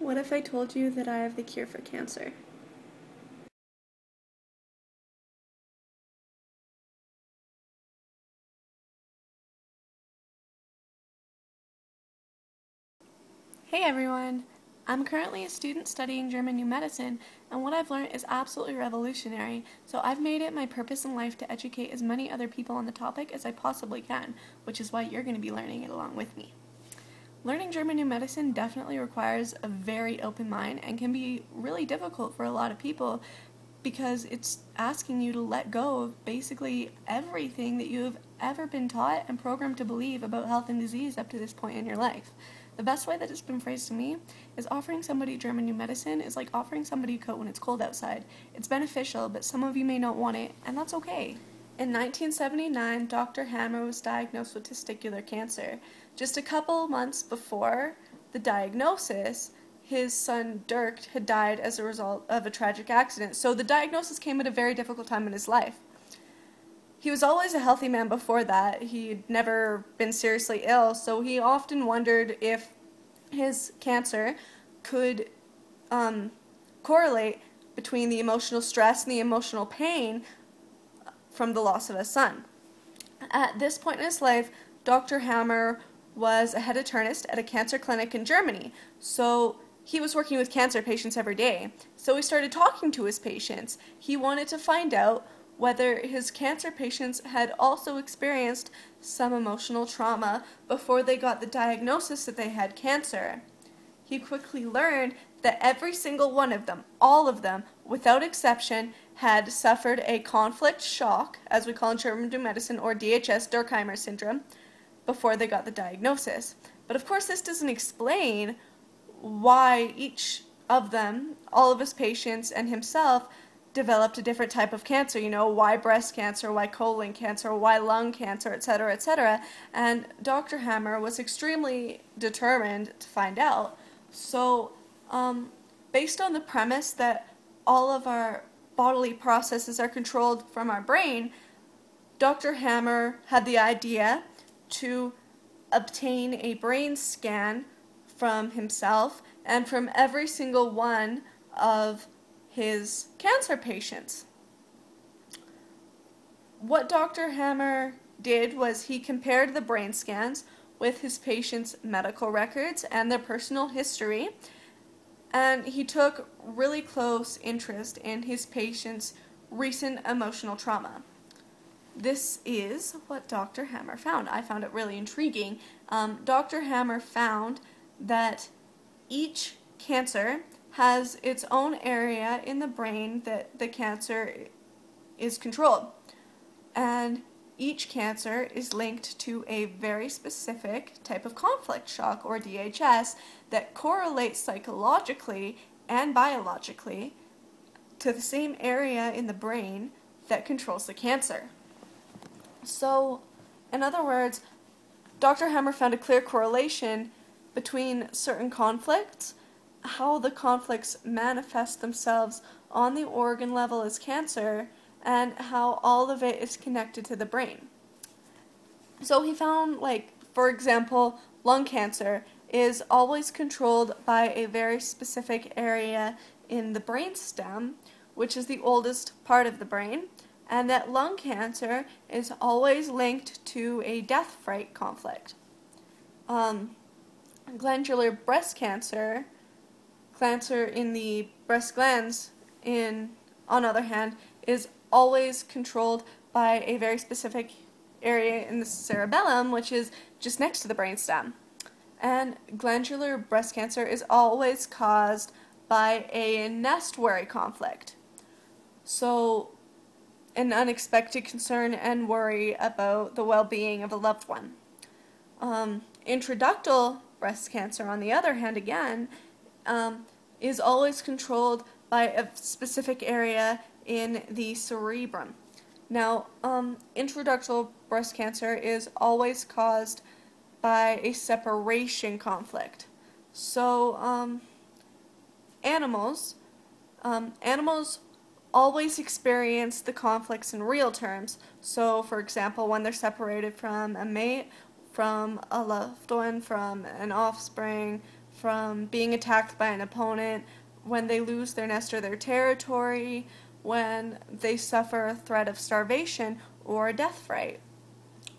What if I told you that I have the cure for cancer? Hey everyone! I'm currently a student studying German New Medicine, and what I've learned is absolutely revolutionary, so I've made it my purpose in life to educate as many other people on the topic as I possibly can, which is why you're going to be learning it along with me. Learning German New Medicine definitely requires a very open mind and can be really difficult for a lot of people because it's asking you to let go of basically everything that you've ever been taught and programmed to believe about health and disease up to this point in your life. The best way that it's been phrased to me is offering somebody German New Medicine is like offering somebody a coat when it's cold outside. It's beneficial, but some of you may not want it, and that's okay. In 1979, Dr. Hammer was diagnosed with testicular cancer. Just a couple months before the diagnosis, his son Dirk had died as a result of a tragic accident, so the diagnosis came at a very difficult time in his life. He was always a healthy man before that. He'd never been seriously ill, so he often wondered if his cancer could correlate between the emotional stress and the emotional pain from the loss of his son. At this point in his life, Dr. Hammer was a head internist at a cancer clinic in Germany, so he was working with cancer patients every day. So he started talking to his patients. He wanted to find out whether his cancer patients had also experienced some emotional trauma before they got the diagnosis that they had cancer. He quickly learned that every single one of them, all of them, without exception, had suffered a conflict shock, as we call in German New Medicine, or DHS, Durkheim syndrome, before they got the diagnosis. But of course this doesn't explain why each of them, all of his patients and himself, developed a different type of cancer, why breast cancer, why colon cancer, why lung cancer, etc., etc. And Dr. Hammer was extremely determined to find out. So, based on the premise that all of our bodily processes are controlled from our brain, Dr. Hammer had the idea to obtain a brain scan from himself and from every single one of his cancer patients. What Dr. Hammer did was he compared the brain scans with his patients' medical records and their personal history, and he took really close interest in his patients' recent emotional trauma. This is what Dr. Hammer found. I found it really intriguing. Dr. Hammer found that each cancer has its own area in the brain that the cancer is controlled. And each cancer is linked to a very specific type of conflict shock, or DHS, that correlates psychologically and biologically to the same area in the brain that controls the cancer. So, in other words, Dr. Hammer found a clear correlation between certain conflicts, how the conflicts manifest themselves on the organ level as cancer, and how all of it is connected to the brain. So he found, for example, lung cancer is always controlled by a very specific area in the brainstem, which is the oldest part of the brain, and that lung cancer is always linked to a death fright conflict. Glandular breast cancer in the breast glands, on the other hand, is always controlled by a very specific area in the cerebellum, which is just next to the brainstem. And glandular breast cancer is always caused by a nest worry conflict. So, an unexpected concern and worry about the well-being of a loved one. Intraductal breast cancer, on the other hand, again, is always controlled by a specific area in the cerebrum. Now, intraductal breast cancer is always caused by a separation conflict. So, animals always experience the conflicts in real terms. So, for example, when they're separated from a mate, from a loved one, from an offspring, from being attacked by an opponent, when they lose their nest or their territory, when they suffer a threat of starvation or a death fright.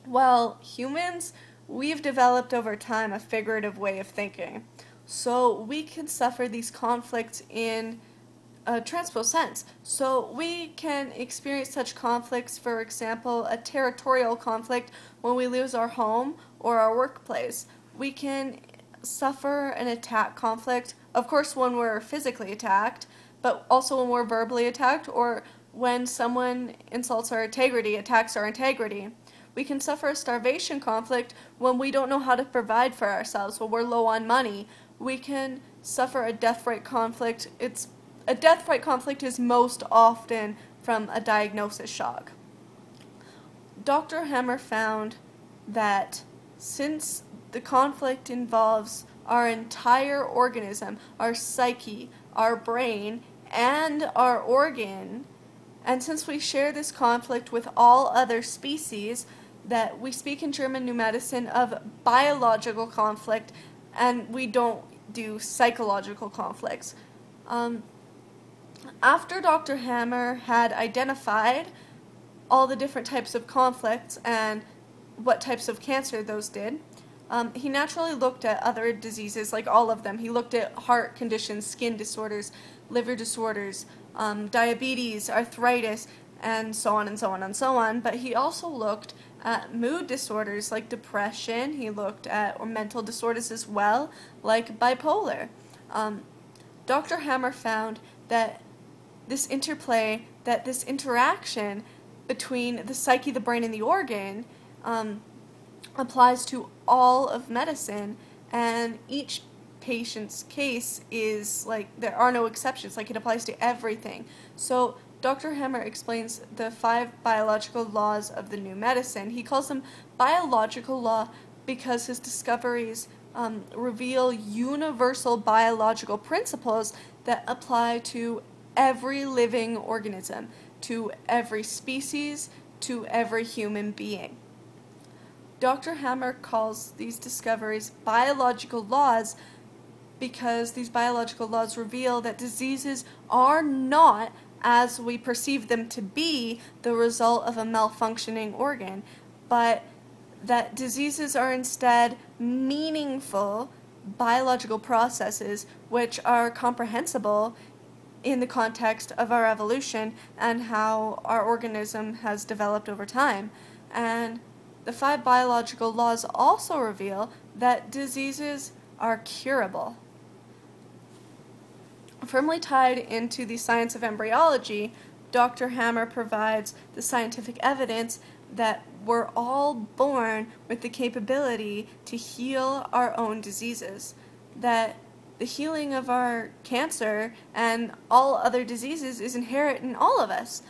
Well, humans, we've developed over time a figurative way of thinking. So we can suffer these conflicts in a transposed sense. So we can experience such conflicts, for example, a territorial conflict when we lose our home or our workplace. We can suffer an attack conflict, of course, when we're physically attacked, but also when we're verbally attacked or when someone insults our integrity, attacks our integrity. We can suffer a starvation conflict when we don't know how to provide for ourselves, when we're low on money. We can suffer a death threat conflict. A death threat conflict is most often from a diagnosis shock. Dr. Hammer found that since the conflict involves our entire organism, our psyche, our brain, and our organ, and since we share this conflict with all other species, that we speak in German New Medicine of biological conflict, and we don't do psychological conflicts. After Dr. Hammer had identified all the different types of conflicts and what types of cancer those did, he naturally looked at other diseases, like all of them. He looked at heart conditions, skin disorders, liver disorders, diabetes, arthritis, and so on and so on and so on. But he also looked at mood disorders like depression. He looked at mental disorders as well, like bipolar. Dr. Hammer found that this interplay, that this interaction between the psyche, the brain, and the organ applies to all of medicine, and each patient's case is like, there are no exceptions, like it applies to everything. So Dr. Hammer explains the 5 biological laws of the new medicine. He calls them biological law because his discoveries reveal universal biological principles that apply to every living organism, to every species, to every human being. Dr. Hammer calls these discoveries biological laws because these biological laws reveal that diseases are not, as we perceive them to be, the result of a malfunctioning organ, but that diseases are instead meaningful biological processes which are comprehensible in the context of our evolution and how our organism has developed over time. And the 5 biological laws also reveal that diseases are curable. Firmly tied into the science of embryology, Dr. Hammer provides the scientific evidence that we're all born with the capability to heal our own diseases, that the healing of our cancer and all other diseases is inherent in all of us.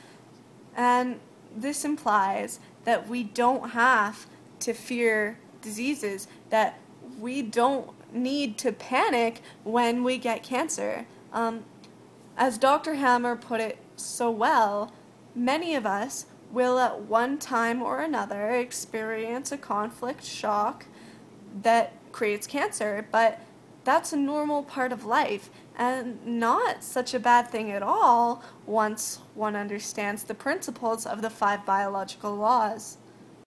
And this implies that we don't have to fear diseases, that we don't need to panic when we get cancer. As Dr. Hammer put it so well, many of us will at one time or another experience a conflict shock that creates cancer, but that's a normal part of life and not such a bad thing at all once one understands the principles of the 5 biological laws.